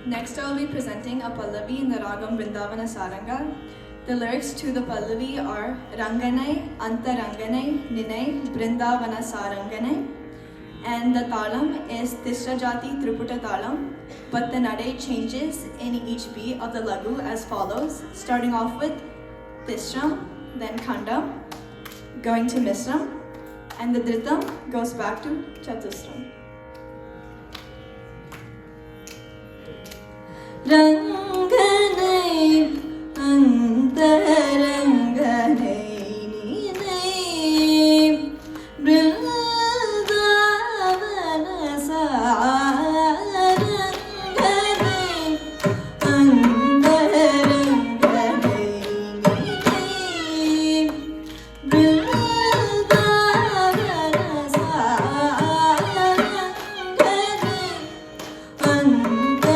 Next, I will be presenting a Pallavi in the Ragam Vrindavana Saranga. The lyrics to the Pallavi are Ranganai, Antaranganai, Ninai, Vrindavana Saranganai. And the Talam is Tisra Jati Triputa Talam, but the Nade changes in each beat of the Lagu as follows, starting off with Tisram, then Khandam, going to Misram, and the Dhritam goes back to Chatusram. Ranganai, Antaranganai, Ninai, Vrindavana Saranganai, Antaranganai, Ninai, Vrindavana Saranganai, Antaranganai.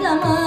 Baba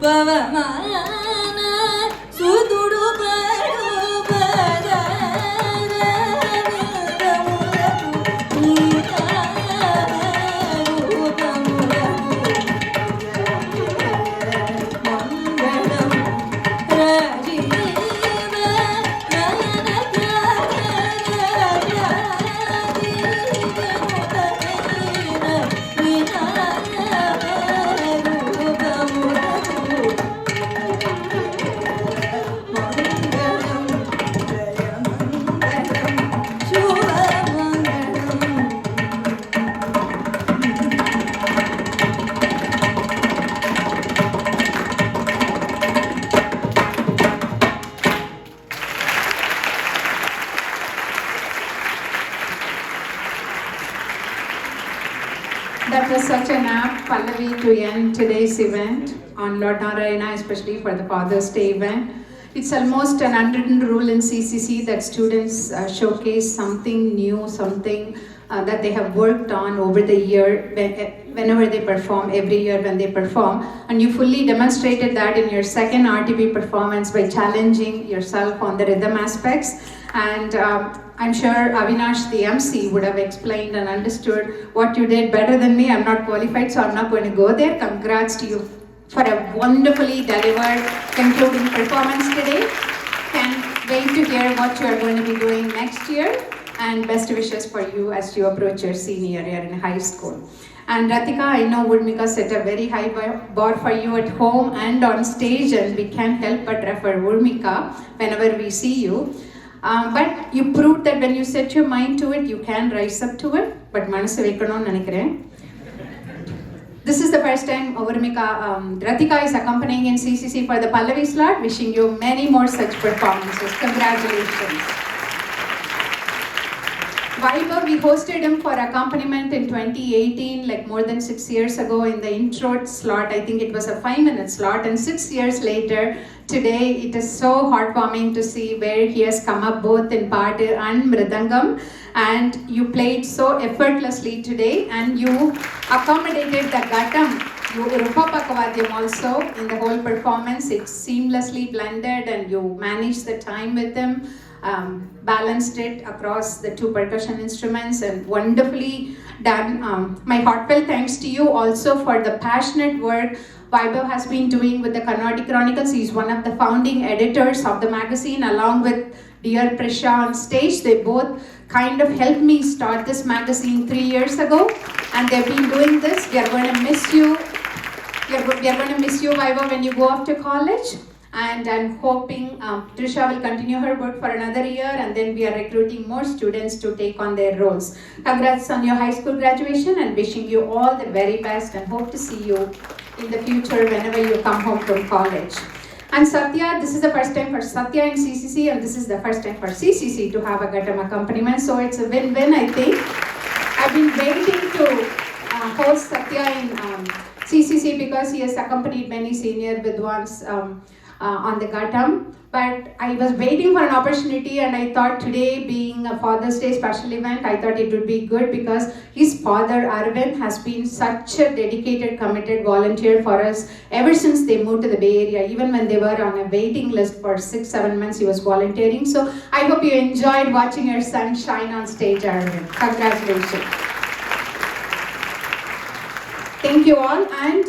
ಪವಮಾನ ಸುದುಡು That was such an apt Pallavi to end today's event on Lord Narayana, especially for the Father's Day event. It's almost an unwritten rule in CCC that students showcase something new, something that they have worked on over the year whenever they perform, every year when they perform. And you fully demonstrated that in your second RTP performance by challenging yourself on the rhythm aspects. And I'm sure Avinash, the MC, would have explained and understood what you did better than me. I'm not qualified, so I'm not going to go there. Congrats to you for a wonderfully delivered concluding performance today. Can't wait to hear what you are going to be doing next year. And best wishes for you as you approach your senior year in high school. And Ratika, I know Urmika set a very high bar for you at home and on stage, and we can't help but refer Urmika whenever we see you. But you proved that when you set your mind to it, you can rise up to it. But manasu vekkanu nenikiren. This is the first time Urmika, Ratika is accompanying in CCC for the Pallavi slot. Wishing you many more such performances. Congratulations. Vaibhav, we hosted him for accompaniment in 2018, like more than 6 years ago in the intro slot. I think it was a 5-minute slot, and 6 years later, today it is so heartwarming to see where he has come up both in Padu and Mridangam, and you played so effortlessly today, and you accommodated the Ghatam, Rupapakavadyam also in the whole performance. It's seamlessly blended and you managed the time with him. Balanced it across the two percussion instruments and wonderfully done. My heartfelt thanks to you also for the passionate work Vaibhav has been doing with the Carnatic Chronicles. He's one of the founding editors of the magazine along with dear Prisha on stage. They both kind of helped me start this magazine 3 years ago, and they've been doing this. We are going to miss you. We are going to miss you, Vaibhav, when you go off to college. And I'm hoping Trisha will continue her work for another year, and then we are recruiting more students to take on their roles. Congrats on your high school graduation and wishing you all the very best, and hope to see you in the future whenever you come home from college. And Satya, this is the first time for Satya in CCC, and this is the first time for CCC to have a Ghatam accompaniment, so it's a win-win, I think. I've been waiting to host Satya in CCC because he has accompanied many senior Vidwans on the Ghatam, but I was waiting for an opportunity, and I thought today being a Father's Day special event, I thought it would be good because his father Arvind has been such a dedicated, committed volunteer for us ever since they moved to the Bay Area. Even when they were on a waiting list for 6-7 months, he was volunteering. So I hope you enjoyed watching your son shine on stage, Arvind. Congratulations. Thank you all. And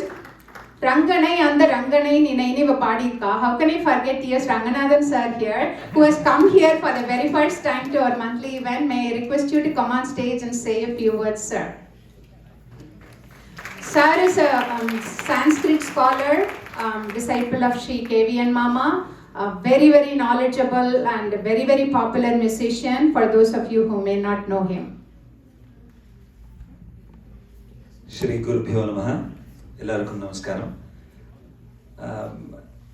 Ranganai and the Ranganai Ninainiva Padika. How can I forget T.S. Ranganathan sir here, who has come here for the very first time to our monthly event. May I request you to come on stage and say a few words, sir. Sir is a Sanskrit scholar, disciple of Sri KVN Mama, very, very knowledgeable and very, very popular musician for those of you who may not know him. Shri Gurubhyo Namaha. Ellarkum namaskaram.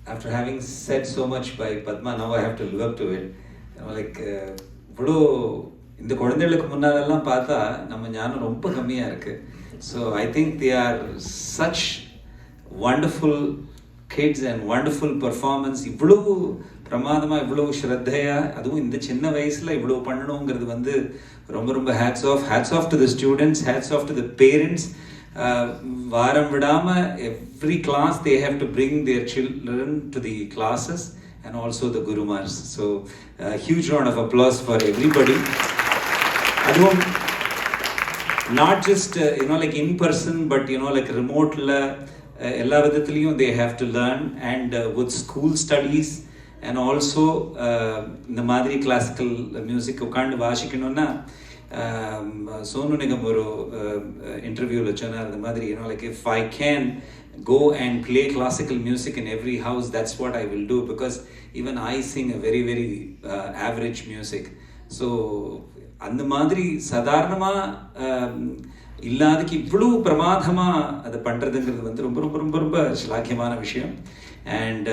After having said so much by Padma, now I have to live up to it. இவ்வளோ இந்த குழந்தைகளுக்கு முன்னாலெல்லாம் பார்த்தா நம்ம ஞானம் ரொம்ப கம்மியாக இருக்குது. So I think they are such wonderful kids and wonderful performance. இவ்வளோ பிரமாதமாக இவ்வளோ ஸ்ரத்தையாக, அதுவும் இந்த சின்ன வயசில் இவ்வளோ பண்ணணுங்கிறது ரொம்ப ரொம்ப hats off to the students, hats off to the parents. varam vidama every class they have to bring their children to the classes and also the gurumars. So huge round of applause for everybody. Adum not just like in person, but like remote la ella vidathliyum they have to learn, and with school studies and also இந்த மாதிரி classical music உட்காந்து வாசிக்கணும்னா சோனு நிகம் ஒரு இன்டர்வியூவில் சொன்னார் இந்த மாதிரி like if I can go and play classical music in every house, that's what I will do, because even I sing a very very average music. So அந்த மாதிரி சாதாரணமாக இல்லாதக்கு இவ்வளோ பிரமாதமாக அதை பண்ணுறதுங்கிறது வந்து ரொம்ப ரொம்ப ரொம்ப ரொம்ப ஸ்லாக்கியமான விஷயம். அண்ட்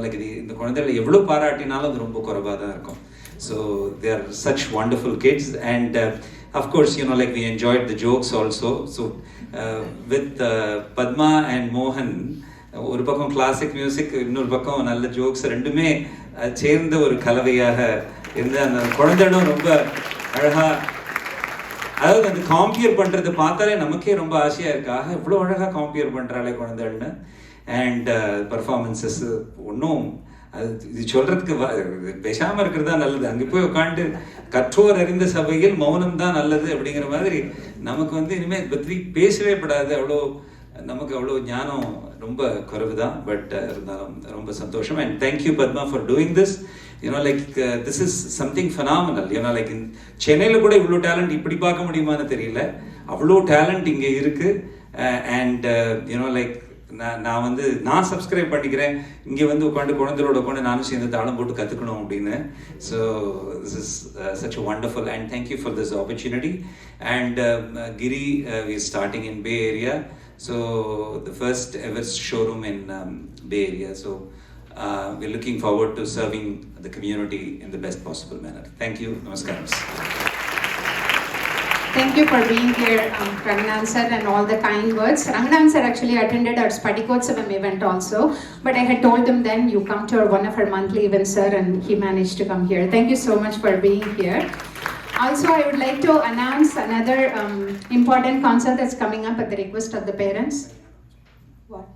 லைக் இது இந்த குழந்தைகளை எவ்வளோ பாராட்டினாலும் அது ரொம்ப குறைவாக தான் இருக்கும். So they are such wonderful kids. And of course like we enjoyed the jokes also. So with Padma and Mohan, ஒரு பக்கம் கிளாசிக் மியூசிக், இன்னொரு பக்கம் நல்ல ஜோக்ஸ், ரெண்டுமே சேர்ந்த ஒரு கலவையாக இருந்த அந்த குழந்தைகளும் ரொம்ப அழகாக, அதாவது அந்த காம்பியர் பண்ணுறதை பார்த்தாலே நமக்கே ரொம்ப ஆசையாக இருக்காக இவ்வளோ அழகாக காம்பியர் பண்ணுறாளே குழந்தைகள்னு. அண்ட் பர்ஃபார்மன்ஸஸ் ஒன்றும் அது இது சொல்கிறதுக்கு பேசாமல் இருக்கிறது தான் நல்லது. அங்கே போய் உட்காந்து கற்றோர் அறிந்த சபையில் மௌனம் தான் நல்லது அப்படிங்கிற மாதிரி நமக்கு வந்து இனிமேல் பற்றி பேசவே படாது. நமக்கு அவ்வளோ ஞானம் ரொம்ப குறைவு தான். பட் இருந்தாலும் ரொம்ப சந்தோஷம். And thank you Padma for doing this. like this is something phenomenal. like in சென்னையில் கூட இவ்வளோ டேலண்ட் இப்படி பார்க்க முடியுமான்னு தெரியல. அவ்வளோ டேலண்ட் இங்கே இருக்குது. அண்ட் like நான் சப்ஸ்கிரைப் பண்ணிக்கிறேன் இங்கே வந்து உட்காந்து குழந்தைகளோட உட்காந்து நானும் சேர்ந்து தாளம் போட்டு கற்றுக்கணும் அப்படின்னு. So this is such a wonderful, and thank you for this opportunity. And Giri, we are starting in Bay Area, so the first ever showroom in Bay Area. So we're looking forward to serving the community in the best possible manner. Thank you. Namaskaram. Thank you for being here, Ranganath sir, and all the kind words. Ranganath sir actually attended our Spadikotsavam event also, but I had told him then you come to one of our monthly events, sir, and he managed to come here. Thank you so much for being here. Also, I would like to announce another important concert that's coming up at the request of the parents. What?